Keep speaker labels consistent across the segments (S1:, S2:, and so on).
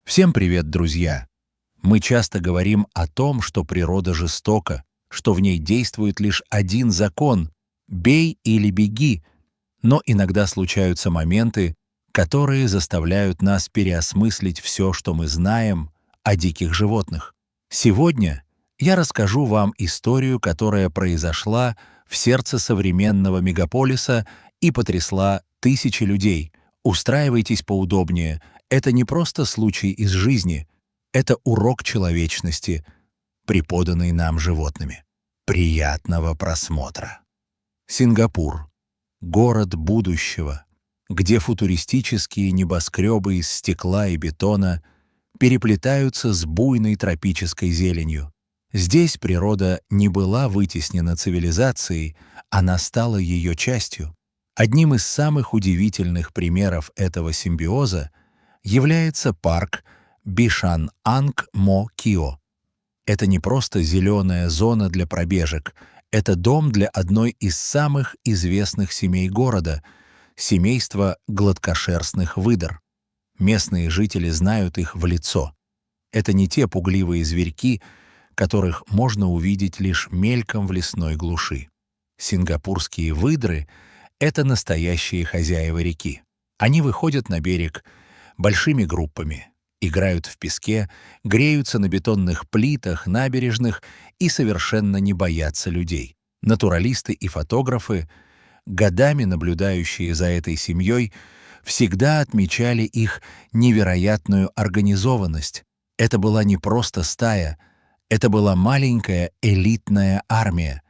S1: Всем привет, друзья! Мы часто говорим о том, что природа жестока, что в ней действует лишь один закон — «бей или беги», но иногда случаются моменты, которые заставляют нас переосмыслить все, что мы знаем о диких животных. Сегодня я расскажу вам историю, которая произошла в сердце современного мегаполиса и потрясла тысячи людей. Устраивайтесь поудобнее. Это не просто случай из жизни, это урок человечности, преподанный нам животными. Приятного просмотра. Сингапур. Город будущего, где футуристические небоскребы из стекла и бетона переплетаются с буйной тропической зеленью. Здесь природа не была вытеснена цивилизацией, она стала ее частью. Одним из самых удивительных примеров этого симбиоза является парк Бишан-Анг-Мо-Кио. Это не просто зеленая зона для пробежек, это дом для одной из самых известных семей города — семейства гладкошерстных выдр. Местные жители знают их в лицо. Это не те пугливые зверьки, которых можно увидеть лишь мельком в лесной глуши. Сингапурские выдры — это настоящие хозяева реки. Они выходят на берег большими группами, играют в песке, греются на бетонных плитах набережных и совершенно не боятся людей. Натуралисты и фотографы, годами наблюдающие за этой семьей, всегда отмечали их невероятную организованность. Это была не просто стая, это была маленькая элитная армия.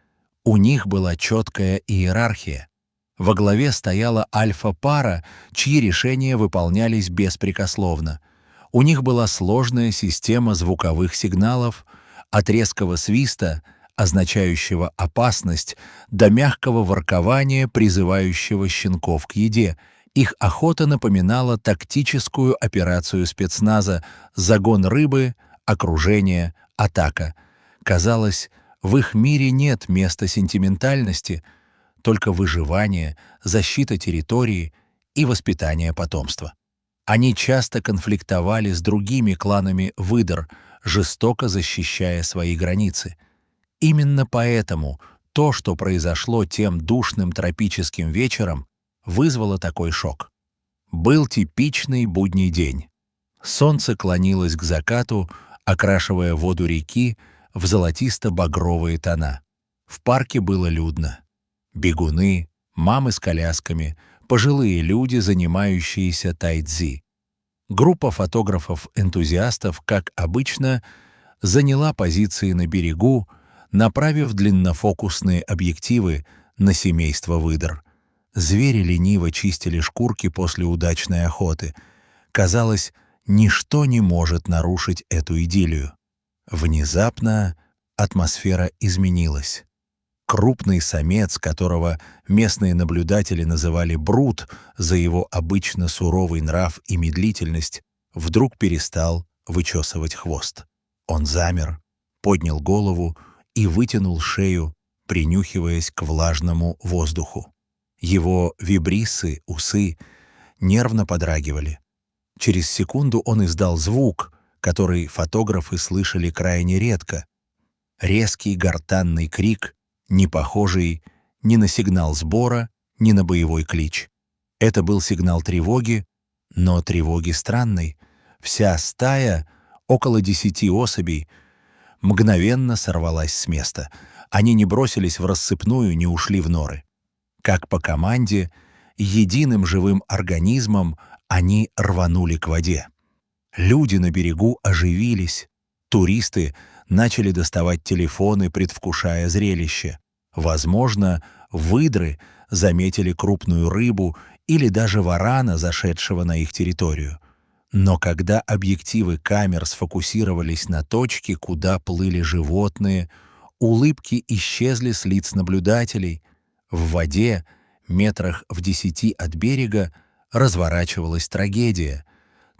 S1: У них была четкая иерархия. Во главе стояла альфа-пара, чьи решения выполнялись беспрекословно. У них была сложная система звуковых сигналов, от резкого свиста, означающего опасность, до мягкого воркования, призывающего щенков к еде. Их охота напоминала тактическую операцию спецназа: загон рыбы, окружение, атака. Казалось, в их мире нет места сентиментальности, только выживание, защита территории и воспитание потомства. Они часто конфликтовали с другими кланами выдр, жестоко защищая свои границы. Именно поэтому то, что произошло тем душным тропическим вечером, вызвало такой шок. Был типичный будний день. Солнце клонилось к закату, окрашивая воду реки в золотисто-багровые тона. В парке было людно. Бегуны, мамы с колясками, пожилые люди, занимающиеся тайцзи. Группа фотографов-энтузиастов, как обычно, заняла позиции на берегу, направив длиннофокусные объективы на семейство выдр. Звери лениво чистили шкурки после удачной охоты. Казалось, ничто не может нарушить эту идиллию. Внезапно атмосфера изменилась. Крупный самец, которого местные наблюдатели называли Брут за его обычно суровый нрав и медлительность, вдруг перестал вычесывать хвост. Он замер, поднял голову и вытянул шею, принюхиваясь к влажному воздуху. Его вибриссы, усы, нервно подрагивали. Через секунду он издал звук, который фотографы слышали крайне редко. Резкий гортанный крик, не похожий ни на сигнал сбора, ни на боевой клич. Это был сигнал тревоги, но тревоги странной. Вся стая, около 10 особей, мгновенно сорвалась с места. Они не бросились в рассыпную, не ушли в норы. Как по команде, единым живым организмом они рванули к воде. Люди на берегу оживились. Туристы начали доставать телефоны, предвкушая зрелище. Возможно, выдры заметили крупную рыбу или даже варана, зашедшего на их территорию. Но когда объективы камер сфокусировались на точке, куда плыли животные, улыбки исчезли с лиц наблюдателей. В воде, метрах в 10 от берега, разворачивалась трагедия.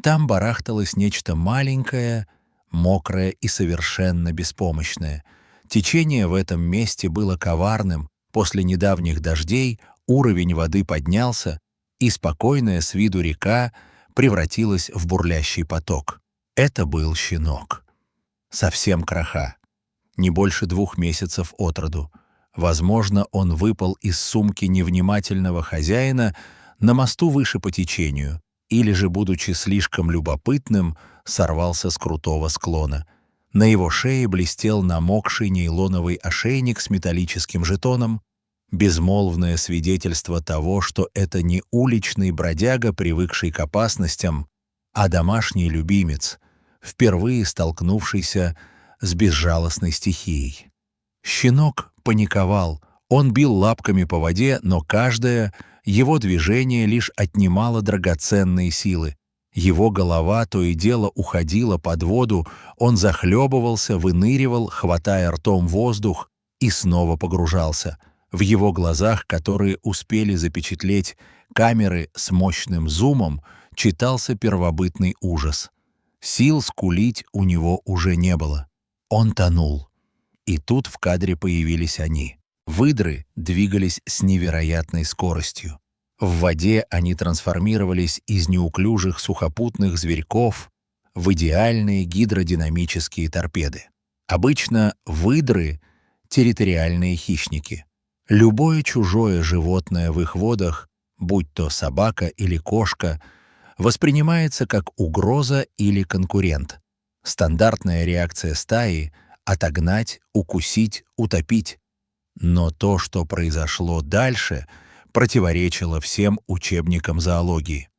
S1: Там барахталось нечто маленькое, мокрое и совершенно беспомощное. Течение в этом месте было коварным. После недавних дождей уровень воды поднялся, и спокойная с виду река превратилась в бурлящий поток. Это был щенок. Совсем кроха, не больше 2 месяцев от роду. Возможно, он выпал из сумки невнимательного хозяина на мосту выше по течению, или же, будучи слишком любопытным, сорвался с крутого склона. На его шее блестел намокший нейлоновый ошейник с металлическим жетоном, безмолвное свидетельство того, что это не уличный бродяга, привыкший к опасностям, а домашний любимец, впервые столкнувшийся с безжалостной стихией. Щенок паниковал, он бил лапками по воде, но каждое его движение лишь отнимало драгоценные силы. Его голова то и дело уходила под воду, он захлебывался, выныривал, хватая ртом воздух, и снова погружался. В его глазах, которые успели запечатлеть камеры с мощным зумом, читался первобытный ужас. Сил скулить у него уже не было. Он тонул. И тут в кадре появились они. Выдры двигались с невероятной скоростью. В воде они трансформировались из неуклюжих сухопутных зверьков в идеальные гидродинамические торпеды. Обычно выдры — территориальные хищники. Любое чужое животное в их водах, будь то собака или кошка, воспринимается как угроза или конкурент. Стандартная реакция стаи — отогнать, укусить, утопить. Но то, что произошло дальше, противоречило всем учебникам зоологии.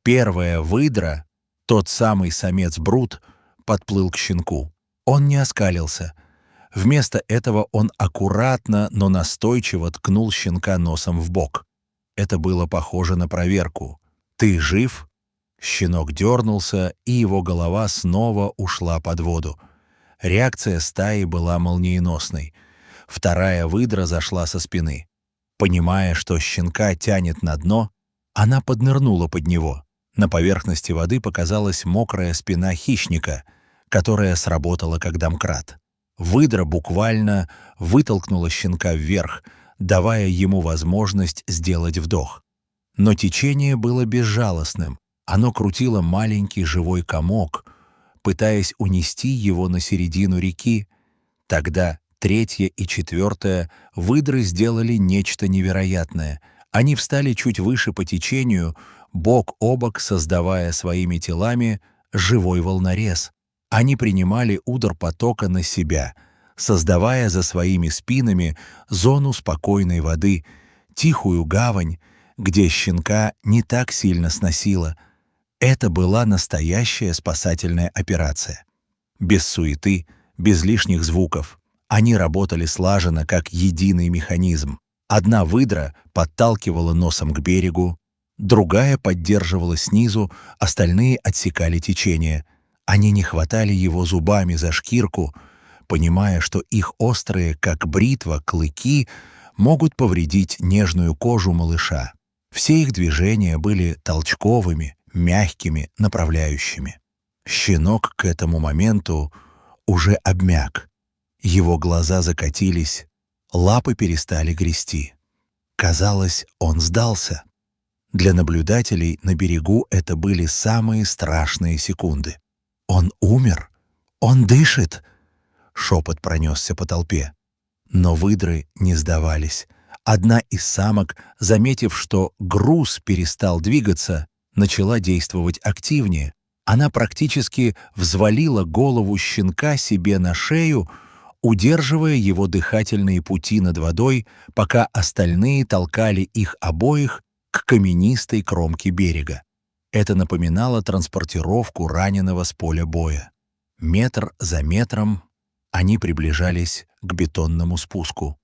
S1: Первая выдра, тот самый самец Брут, подплыл к щенку. Он не оскалился. Вместо этого он аккуратно, но настойчиво ткнул щенка носом в бок. Это было похоже на проверку. «Ты жив?» Щенок дернулся, и его голова снова ушла под воду. Реакция стаи была молниеносной. Вторая выдра зашла со спины. Понимая, что щенка тянет на дно, она поднырнула под него. На поверхности воды показалась мокрая спина хищника, которая сработала как домкрат. Выдра буквально вытолкнула щенка вверх, давая ему возможность сделать вдох. Но течение было безжалостным. Оно крутило маленький живой комок, пытаясь унести его на середину реки. Тогда третья и четвертая выдры сделали нечто невероятное. Они встали чуть выше по течению, бок о бок, создавая своими телами живой волнорез. Они принимали удар потока на себя, создавая за своими спинами зону спокойной воды, тихую гавань, где щенка не так сильно сносило. Это была настоящая спасательная операция. Без суеты, без лишних звуков. Они работали слаженно, как единый механизм. Одна выдра подталкивала носом к берегу, другая поддерживала снизу, остальные отсекали течение. Они не хватали его зубами за шкирку, понимая, что их острые, как бритва, клыки могут повредить нежную кожу малыша. Все их движения были толчковыми, мягкими, направляющими. Щенок к этому моменту уже обмяк. Его глаза закатились, лапы перестали грести. Казалось, он сдался. Для наблюдателей на берегу это были самые страшные секунды. «Он умер? Он дышит!» Шепот пронесся по толпе. Но выдры не сдавались. Одна из самок, заметив, что груз перестал двигаться, начала действовать активнее. Она практически взвалила голову щенка себе на шею, удерживая его дыхательные пути над водой, пока остальные толкали их обоих к каменистой кромке берега. Это напоминало транспортировку раненого с поля боя. Метр за метром они приближались к бетонному спуску.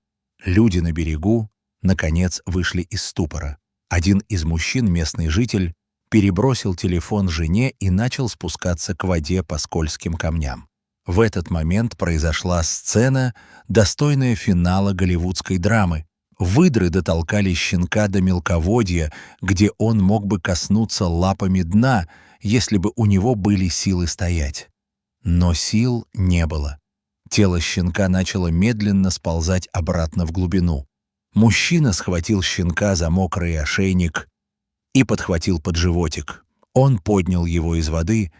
S1: Люди на берегу, наконец, вышли из ступора. Один из мужчин, местный житель, перебросил телефон жене и начал спускаться к воде по скользким камням. В этот момент произошла сцена, достойная финала голливудской драмы. Выдры дотолкали щенка до мелководья, где он мог бы коснуться лапами дна, если бы у него были силы стоять. Но сил не было. Тело щенка начало медленно сползать обратно в глубину. Мужчина схватил щенка за мокрый ошейник и подхватил под животик. Он поднял его из воды,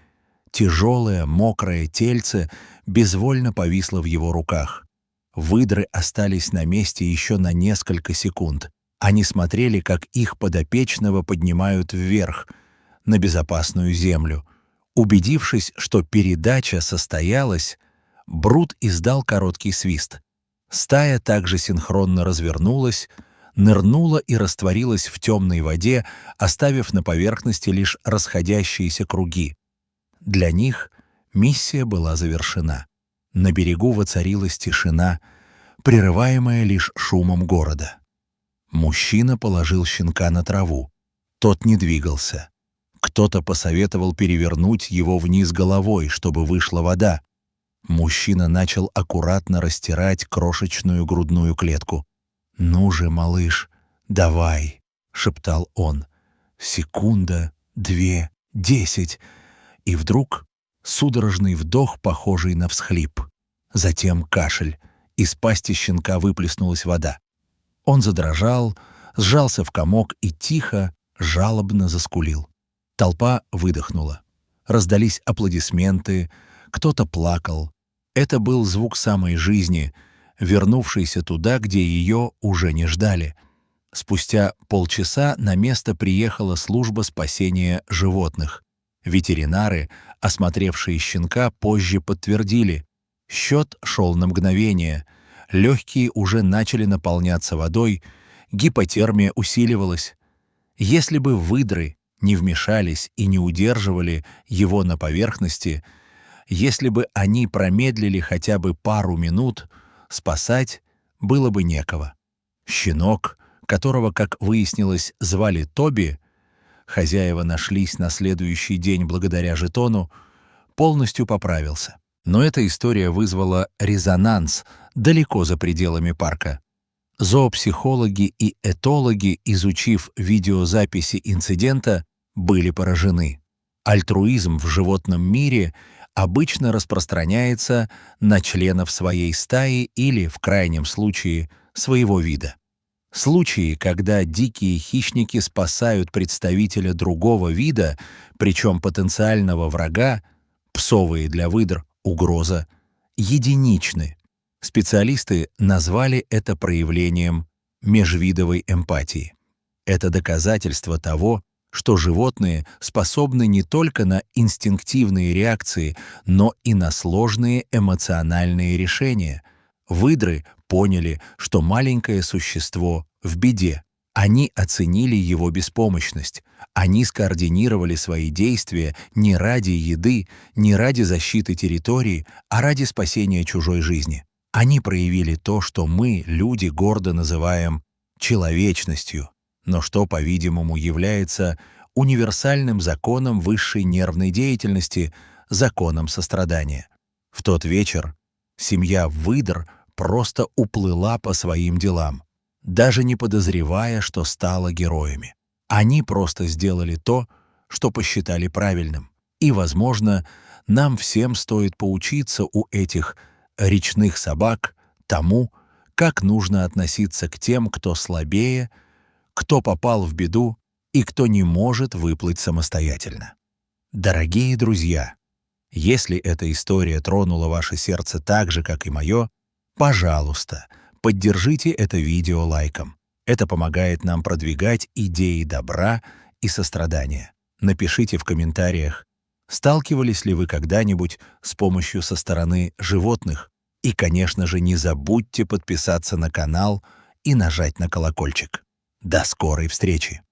S1: Тяжелое, мокрое тельце безвольно повисло в его руках. Выдры остались на месте еще на несколько секунд. Они смотрели, как их подопечного поднимают вверх, на безопасную землю. Убедившись, что передача состоялась, Брут издал короткий свист. Стая также синхронно развернулась, нырнула и растворилась в темной воде, оставив на поверхности лишь расходящиеся круги. Для них миссия была завершена. На берегу воцарилась тишина, прерываемая лишь шумом города. Мужчина положил щенка на траву. Тот не двигался. Кто-то посоветовал перевернуть его вниз головой, чтобы вышла вода. Мужчина начал аккуратно растирать крошечную грудную клетку. «Ну же, малыш, давай!» — шептал он. Секунда, 2, 10. И вдруг судорожный вдох, похожий на всхлип. Затем кашель. Из пасти щенка выплеснулась вода. Он задрожал, сжался в комок и тихо, жалобно заскулил. Толпа выдохнула. Раздались аплодисменты, кто-то плакал. Это был звук самой жизни, вернувшейся туда, где ее уже не ждали. Спустя полчаса на место приехала служба спасения животных. Ветеринары, осмотревшие щенка, позже подтвердили. Счет шел на мгновение. Легкие уже начали наполняться водой, гипотермия усиливалась. Если бы выдры не вмешались и не удерживали его на поверхности, если бы они промедлили хотя бы пару минут, спасать было бы некого. Щенок, которого, как выяснилось, звали Тоби, хозяева нашлись на следующий день благодаря жетону, полностью поправился. Но эта история вызвала резонанс далеко за пределами парка. Зоопсихологи и этологи, изучив видеозаписи инцидента, были поражены. Альтруизм в животном мире обычно распространяется на членов своей стаи или, в крайнем случае, своего вида. Случаи, когда дикие хищники спасают представителя другого вида, причем потенциального врага, псовые для выдр, угроза, единичны. Специалисты назвали это проявлением межвидовой эмпатии. Это доказательство того, что животные способны не только на инстинктивные реакции, но и на сложные эмоциональные решения. Выдры поняли, что маленькое существо в беде. Они оценили его беспомощность. Они скоординировали свои действия не ради еды, не ради защиты территории, а ради спасения чужой жизни. Они проявили то, что мы, люди, гордо называем человечностью, но что, по-видимому, является универсальным законом высшей нервной деятельности, законом сострадания. В тот вечер семья выдр просто уплыла по своим делам, даже не подозревая, что стала героями. Они просто сделали то, что посчитали правильным. И, возможно, нам всем стоит поучиться у этих речных собак тому, как нужно относиться к тем, кто слабее, кто попал в беду и кто не может выплыть самостоятельно. Дорогие друзья, если эта история тронула ваше сердце так же, как и мое, пожалуйста, поддержите это видео лайком. Это помогает нам продвигать идеи добра и сострадания. Напишите в комментариях, сталкивались ли вы когда-нибудь с помощью со стороны животных. И, конечно же, не забудьте подписаться на канал и нажать на колокольчик. До скорой встречи!